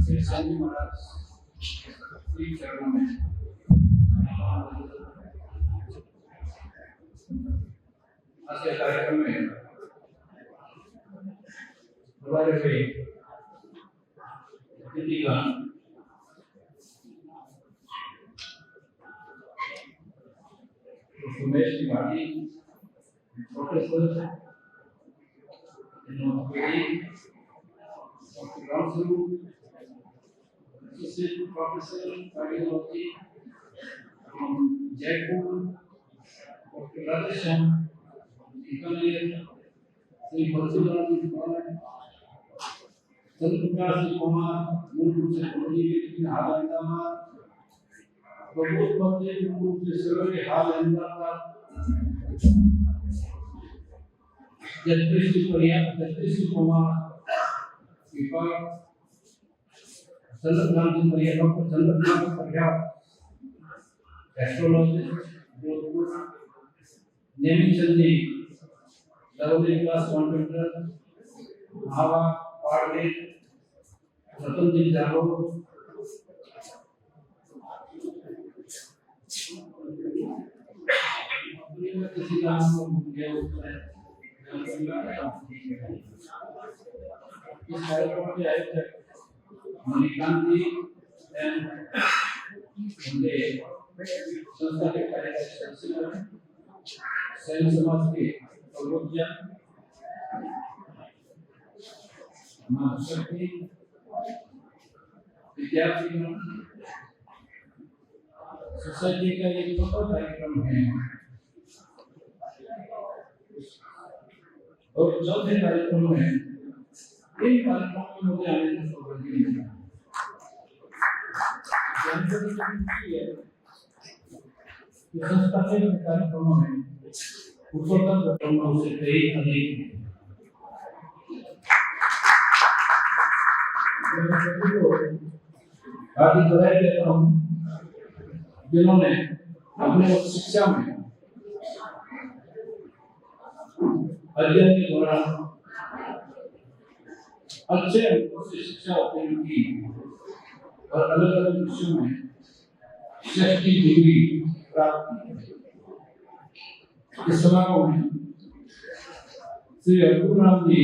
श्री संजय महाराज श्री चरणों में आज के कार्यक्रम में हमारे हुए अतिथिगण Umesh Tiwari professor Dr. Ramsuru, Associate Professor Cardiology from Jaipur, Dr. Radheshan, Engineer, Sri Bhansivalaji Department, Chandra Kumar, मूल रूप से कोहली लेकिन हाल अहमदाबाद, प्रबोध बंदे मूल रूप से सर्वे हाल अहमदाबाद, जगदीश कुमार विभाग चंद्रकांत परिया डॉक्टर चंद्रकांत परिया एस्ट्रोलॉजिस्ट जोधपुर नेमी चंदी लवली क्लास कंप्यूटर भावा पाड़े रतन जी जागो किसी का नाम मुझे इस कार्यक्रम के आयोजक मणिकांत जी उनके संस्था के कार्यकारी सदस्य सैन समाज के प्रबोधक महाशक्ति विद्यार्थी सोसाइटी का एक छोटा कार्यक्रम है और चौथे कार्यक्रम में इन कार्यक्रमों में मुझे आने का सौभाग्य मिला। संस्था के कार्यक्रमों में उच्चतर कार्यक्रमों से कई अधिक काफी बधाई देता हूँ जिन्होंने अपने शिक्षा में अध्ययन के दौरान अच्छे अंकों से शिक्षा उत्तीर्ण की और अलग अलग विषयों में श्रेष्ठ की डिग्री प्राप्त की। इस समारोह में श्री अब्दुल राम जी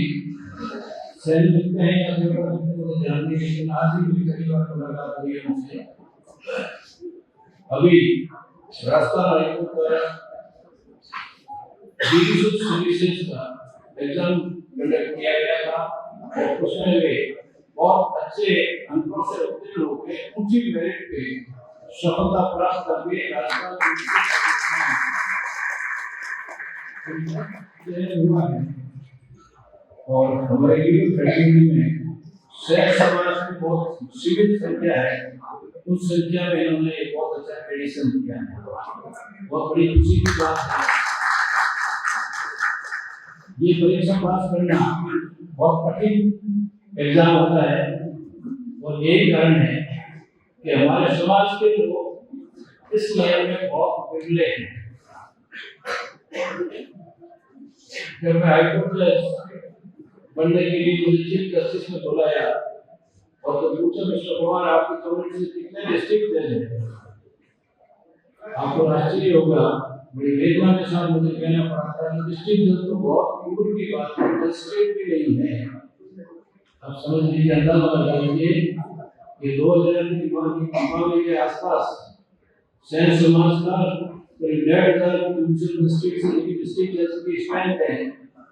सैन लिखते हैं या ध्यान दें, लेकिन आज ही भी कई बार मुलाकात हुई है मुझसे। अभी राजस्थान हाईकोर्ट द्वारा डिविजन सर्विसेज का एग्जाम कंडक्ट किया गया था और उसमें वे बहुत अच्छे अंकों से उत्तीर्ण होकर ऊंची मेरिट पे सफलता प्राप्त करके राजस्थान हुआ है। और हमारे लीगल फैकल्टी में सैन समाज की बहुत सीमित संख्या है, उस संख्या में इन्होंने बहुत अच्छा ट्रेडिशन किया है, बहुत बड़ी खुशी की बात है। ये परीक्षा पास करना बहुत कठिन एग्जाम होता है और यही कारण है कि हमारे समाज के लोग इस लाइन में बहुत विरले हैं। जब मैं हाईकोर्ट जज बनने के लिए मुझे चीफ जस्टिस में बुलाया और तो पूछा मिस्टर कुमार आपकी कम्युनिटी से कितने डिस्ट्रिक्ट जज हैं? आपको आश्चर्य होगा, बड़ी वेदना के साथ मुझे कहना पड़ा था कि डिस्ट्रिक्ट जज तो बहुत दूर की बात है, डिस्ट्रिक्ट भी नहीं है। अब समझ लीजिए, अंदाजा लगाइए कि 2000 के आसपास सैन समाज का करीब 1,500 डिस्ट्रिक्ट जज की स्ट्रेंथ है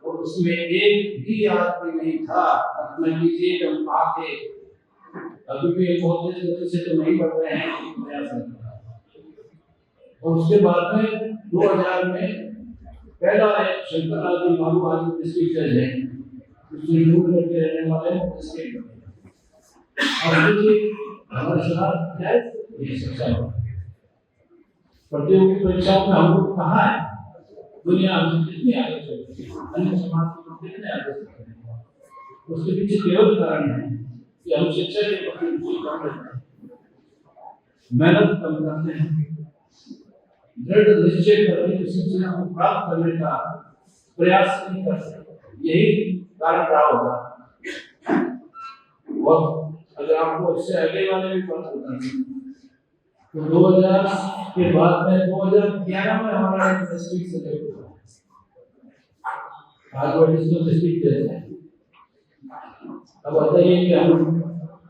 और उसमें एक भी आदमी नहीं था। अपना कीजिए जब आके अभी भी बहुत से तो नहीं बढ़ रहे हैं और उसके बाद में 2000 में पहला एक शंकरलाल जी बाबू आज डिस्ट्रिक्ट जज है, उसमें दूर करके रहने वाले डिस्ट्रिक्ट हमारे साथ क्या ये शिक्षा प्रतियोगी परीक्षाओं में हम लोग कहाँ है, दुनिया हमसे कितनी आगे चल रही है, अन्य समाज के लोग कितने आगे चल रहे हैं। उसके पीछे केवल कारण है कि हम शिक्षा के प्रति रुचि कम रखते हैं, मेहनत कम करते हैं, दृढ़ निश्चय करके शिक्षा को प्राप्त करने का प्रयास नहीं करते। यही कारण रहा होगा। और अगर आपको इससे अगले वाले भी पता होता है तो 2000 के बाद में 2011 में हमारा डिस्ट्रिक्ट सेलेक्ट हुआ, आज वो डिस्ट्रिक्ट है। अब बताइए कि हम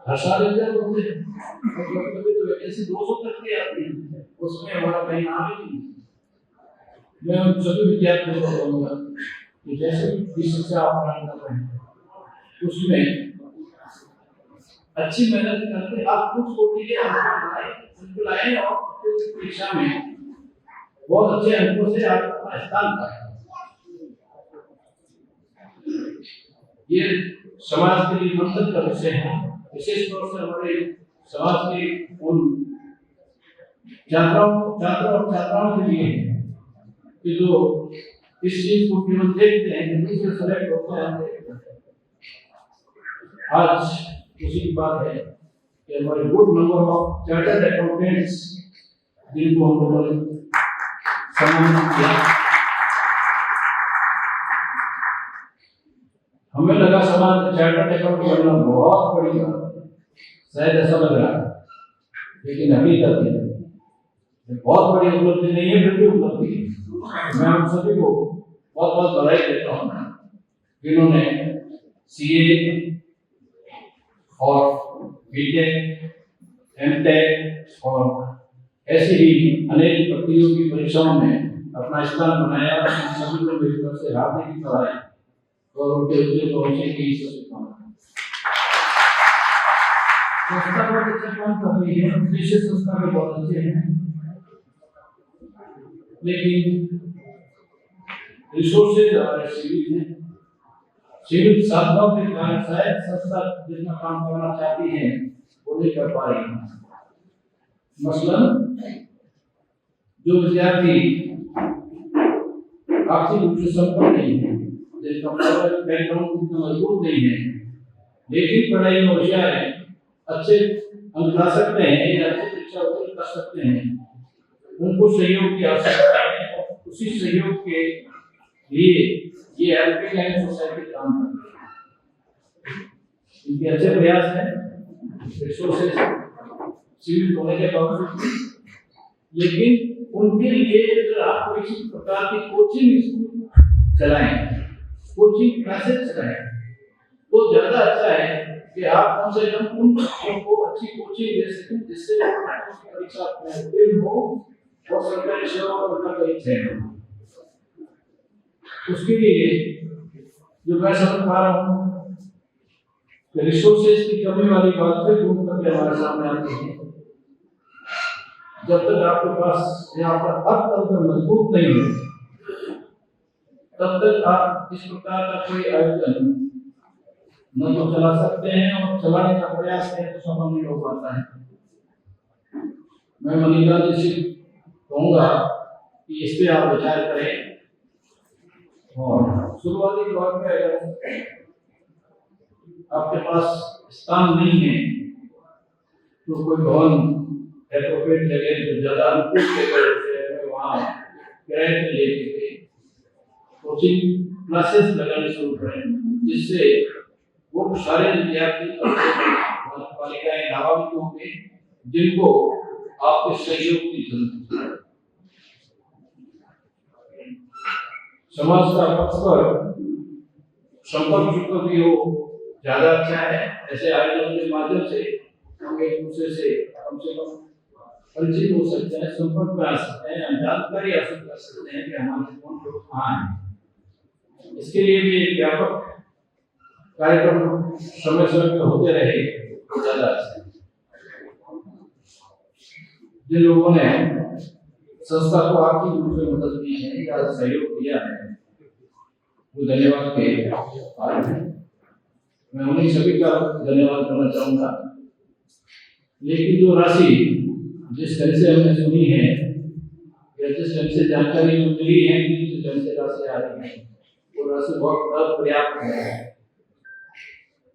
हर साल एग्जाम होते हैं, कभी तो वैकेंसी 200 तक की आती है, उसमें हमारा कहीं नाम ही नहीं। मैं उन सभी विद्यार्थियों को कहूँगा कि जैसे भी शिक्षा आप प्राप्त कर रहे हैं उसमें अच्छी मेहनत करके आप कुछ कोटि के अंक लाए और परीक्षा में बहुत अच्छे अंकों से आप अपना स्थान पाए। ये समाज के लिए मंथन का विषय है, विशेष तौर से हमारे समाज के उन छात्राओं के लिए कि जो इस चीज को केवल देखते हैं कि दूसरे सेलेक्ट होते हैं। आज उसी की बात है कि हमारे good number of chartered accountants जिनको हम लोगों ने सम्मानित किया। हमें लगा समाज चार्टर्ड अकाउंट बनना बहुत बड़ी बात, शायद ऐसा लग रहा है, लेकिन हकीकत है बहुत बड़ी उपलब्धि नहीं है, फिर भी उपलब्धि है। मैं आप सभी को बहुत बहुत बधाई देता हूँ जिन्होंने सीए और बीटेक, एमटेक और ऐसे ही अनेक प्रतियोगी परीक्षाओं में अपना स्थान बनाया। सभी को मेरी तरफ से हार्दिक बधाई और उनके उद्योग पहुंचे की शुभकामनाएं। संस्था बहुत अच्छा काम कर रही है, उद्देश्य संस्था में बहुत अच्छे हैं, लेकिन रिसोर्सेज हमारे सीमित हैं। सीमित साधनों के कारण शायद संस्था जितना काम करना चाहती है वो नहीं कर पा रही है। मसलन जो विद्यार्थी आर्थिक रूप से संपन्न नहीं है, जिनका बैकग्राउंड उतना मजबूत नहीं है, लेकिन पढ़ाई में होशियार है, अच्छे अंक ला सकते हैं या अच्छी शिक्षा उत्तीर्ण कर सकते हैं, उनको सहयोग की आवश्यकता है। उसी सहयोग के लिए ये हेल्पिंग हैंड सोसाइटी काम करती है। इनके अच्छे प्रयास हैं, रिसोर्सेज सीमित होने के बावजूद, लेकिन उनके लिए अगर आप कोई इस प्रकार की कोचिंग स्कूल चलाएं, कोचिंग क्लासेस चलाएं, तो ज्यादा अच्छा है कि आप कम से कम उन बच्चों को अच्छी कोचिंग दे सकें जिससे परीक्षा में उत्तीर्ण हो और सरकारी सेवा करना कहीं चाहिए। उसके लिए जो मैं समझ पा रहा हूँ कि रिसोर्सेज की कमी वाली बात फिर दूर करके हमारे सामने आती है। जब तक आपके पास यहाँ पर अर्थतंत्र मजबूत नहीं है, तब तक आप इस प्रकार का कोई आयोजन न तो चला सकते हैं और चलाने का प्रयास है तो सफल नहीं हो पाता है। मैं मनीला जी से कहूँगा कि इस पे आप विचार करें और शुरुआती दौर में अगर आपके पास स्थान नहीं है तो कोई भवन एप्रोप्रिएट जगह जो ज्यादा अनुकूल जगह वहाँ किराए पे लेके कोचिंग क्लासेस लगाने शुरू करें, जिससे वो सारे विद्यार्थी बालिकाएं लाभान्वित होंगे जिनको आपके सहयोग की जरूरत है। समाज का परस्पर संपर्क युक्त भी हो ज्यादा अच्छा है। ऐसे आयोजन के माध्यम से हम एक दूसरे से कम परिचित हो सकते हैं, संपर्क में आ सकते हैं, जानकारी हासिल कर सकते हैं कि हमारे कौन लोग कहाँ हैं। इसके लिए भी एक व्यापक कार्यक्रम समय समय पे होते रहे तो ज्यादा अच्छा है। जिन लोगों ने संस्था को आर्थिक रूप से मदद की है या सहयोग दिया है वो धन्यवाद के पात्र हैं। मैं उन्हीं सभी का धन्यवाद करना चाहूंगा। लेकिन जो राशि जिस ढंग से हमने सुनी है या जिस ढंग से जानकारी मिली है, जिस ढंग से राशि आ रही है वो राशि बहुत अपर्याप्त है।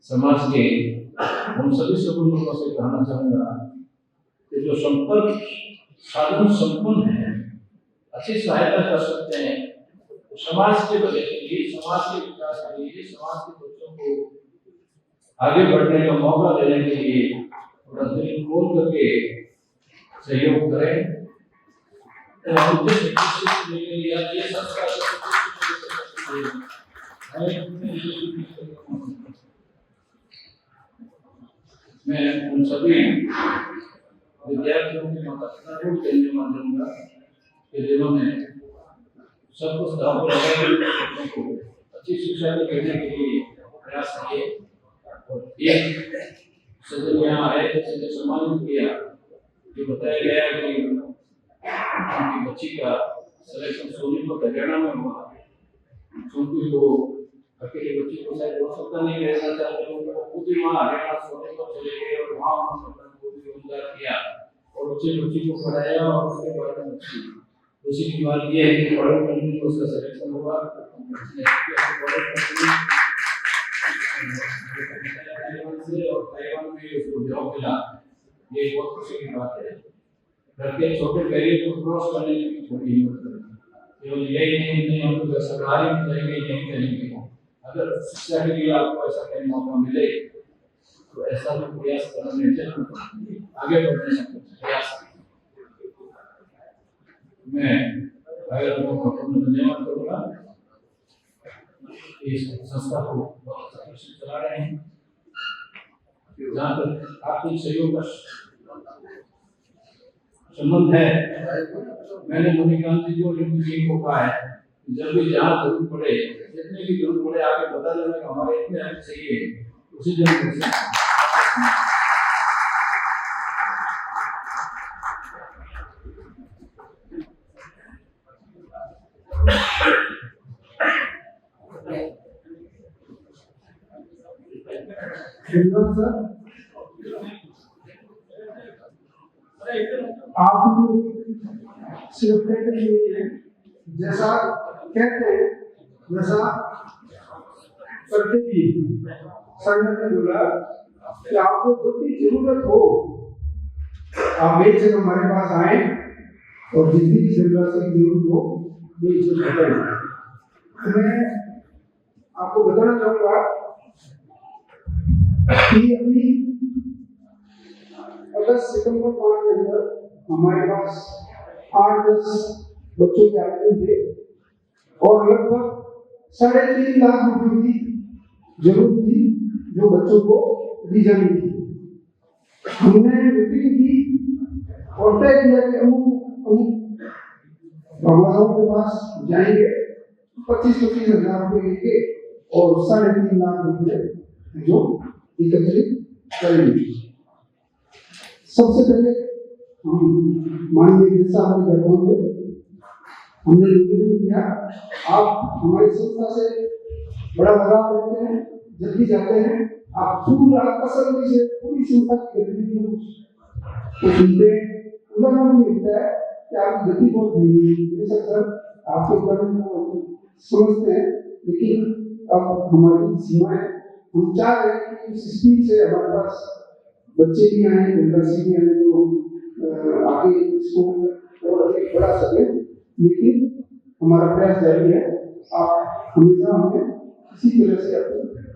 समाज के हम सभी लोगों से कहना चाहूंगा कि जो संपर्क साधन संपन्न है, अच्छी सहायता कर सकते हैं, समाज के भले के लिए, समाज के विकास के लिए, समाज के बच्चों को आगे बढ़ने का मौका देने के लिए थोड़ा दिल खोल करके सहयोग करें। मैं उन सभी विद्यार्थियों के माता पिता को धन्यवाद दूंगा कि जिन्होंने सब कुछ दाव पर लगाकर अच्छी शिक्षा देने के लिए प्रयास किए। और एक सदन यहाँ आए जिसने सम्मानित किया, ये बताया गया कि उनकी बच्ची का सिलेक्शन सोनीपत हरियाणा में हुआ, क्योंकि वो अकेले बच्ची को शायद हो सकता नहीं रहना चाहते, वो खुद ही वहाँ हरियाणा सोनीपत चले गए और वहाँ उन्होंने रोजगार किया और उसी बच्ची को पढ़ाया और उसके बारे में उसी की बात ये है कि बड़े कंपनी में उसका सिलेक्शन हुआ। और ताइवान में उसको जॉब मिला, ये बहुत खुशी की बात है। घर के छोटे बैरियर को क्रॉस करने की छोटी हिम्मत करें, केवल यही नहीं हम तो सरकारी में जाएंगे यही करेंगे। अगर शिक्षा के लिए आपको ऐसा कहीं मौका मिले तो ऐसा भी प्रयास करने चाहिए, आगे बढ़ने का प्रयास। मैं धन्यवाद करूँगा, इस संस्था को चला रहे हैं। जहाँ तक आर्थिक सहयोग का संबंध है, मैंने मणिकांत जी को कहा है जब भी जहाँ जरूरत पड़े, जितने भी जरूरत पड़े आके बता देना कि हमारे इतने अंक चाहिए, उसी जरूरत से आप सिर्फ कहते नहीं है, जैसा कहते हैं वैसा करते भी। संगत ने बोला कि आपको जब भी जरूरत हो आप बेशक हमारे पास आए और जितनी भी जरूरत हो बेशक बताएं। मैं आपको बताना चाहूँगा कि अभी अगस्त सितंबर माह के अंदर हमारे पास 8-10 बच्चों के आवेदन थे और लगभग 3.5 लाख रुपए की जरूरत थी जो बच्चों को दी जानी थी। हमने मीटिंग की और तय किया कि अमुक बाबाओं के पास जाएंगे, 25-25 हजार रुपए लेके और 3.5 लाख रुपए जो एकत्रित करेंगे। सबसे पहले हम माननीय साहब के घर पहुंचे, हमने निवेदन किया आप हमारी संस्था से बड़ा लगाव रखते हैं, जल्दी जाते हैं, आप पूरा तसल्ली से पूरी संस्था की गतिविधियों को सुनते हैं, उदाहरण भी मिलता है कि आपकी गति बहुत धीमी है, बेशक सर आपके कर्म को समझते हैं, लेकिन अब हमारी सीमाएं, हम चाह रहे हैं कि इस स्पीड से हमारे पास बच्चे भी आए, विद्यार्थी भी आए जो आगे इसको और अधिक बढ़ा सके, लेकिन हमारा प्रयास जारी है। आप हमेशा हमें किसी तरह से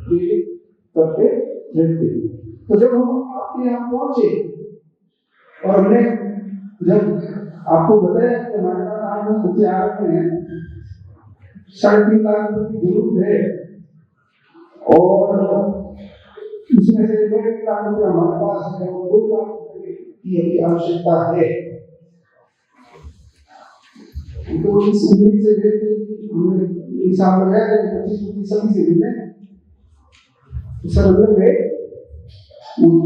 प्रेरित करते रहते हैं। तो जब हम आपके यहाँ पहुंचे और हमने जब आपको बताया कि हमारे पास 8-10 बच्चे आ रहे हैं, 3.5 लाख रुपए की जरूरत है और इसमें से 1.5 लाख रुपए हमारे पास है और 2 लाख रुपए की अभी आवश्यकता है। तो इस उम्मीद से हमने हिसाब लगाया कि 25 सभी से मिले तो सर अंदर में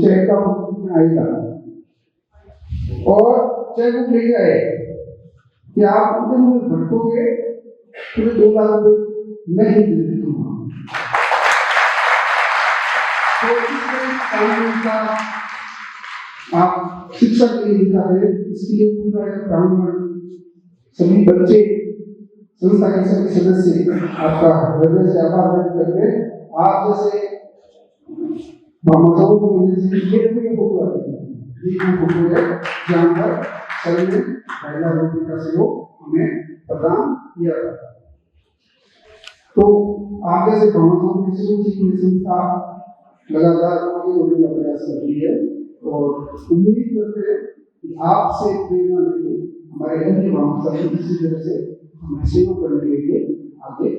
चेक का आएगा और चेक बुक ले जाए कि आप उधर भटकोगे तो 2 लाख रुपए नहीं दे दूंगा। तो आप शिक्षा के लिए लिखा है, इसके लिए पूरा ब्राह्मण सभी बच्चे संस्था के सभी सदस्य आपका हृदय से आभार व्यक्त करते हैं। आप जैसे माताओं को ये फोटो है जहाँ पर सभी ने 2.5 लाख रुपए का सहयोग हमें प्रदान किया था। तो आप जैसे माताओं के सहयोग से संस्था लगातार आगे बढ़ने का प्रयास कर रही है और उम्मीद करते हैं कि आपसे प्रेरणा लेके हमारे अन्य महासचिव इसी तरह से हम सहयोग करने के लिए आगे